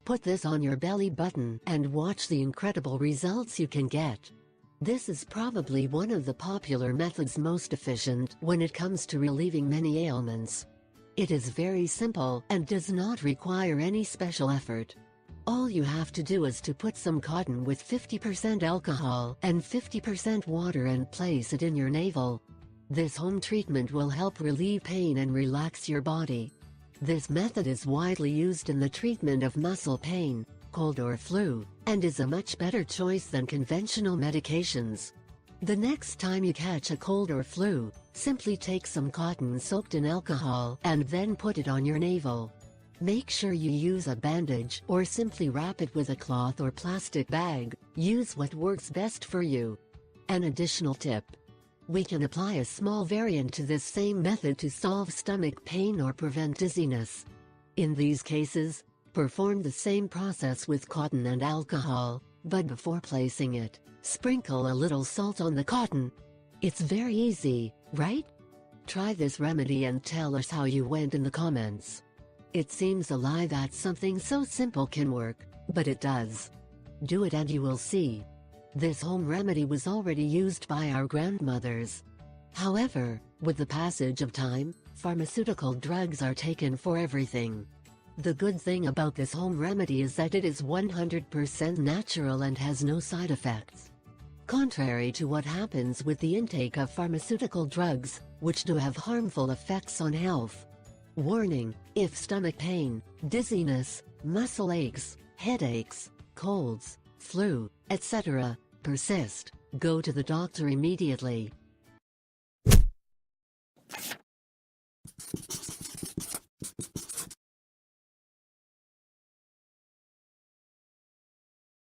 Put this on your belly button and watch the incredible results you can get. This is probably one of the popular methods most efficient when it comes to relieving many ailments. It is very simple and does not require any special effort. All you have to do is to put some cotton with 50% alcohol and 50% water and place it in your navel. This home treatment will help relieve pain and relax your body. This method is widely used in the treatment of muscle pain, cold or flu, and is a much better choice than conventional medications. The next time you catch a cold or flu, simply take some cotton soaked in alcohol and then put it on your navel. Make sure you use a bandage or simply wrap it with a cloth or plastic bag. Use what works best for you. An additional tip. We can apply a small variant to this same method to solve stomach pain or prevent dizziness. In these cases, perform the same process with cotton and alcohol, but before placing it, sprinkle a little salt on the cotton. It's very easy, right? Try this remedy and tell us how you went in the comments. It seems a lie that something so simple can work, but it does. Do it and you will see. This home remedy was already used by our grandmothers. However, with the passage of time, pharmaceutical drugs are taken for everything. The good thing about this home remedy is that it is 100% natural and has no side effects. Contrary to what happens with the intake of pharmaceutical drugs, which do have harmful effects on health. Warning: if stomach pain, dizziness, muscle aches, headaches, colds, flu, etc. persist, go to the doctor immediately.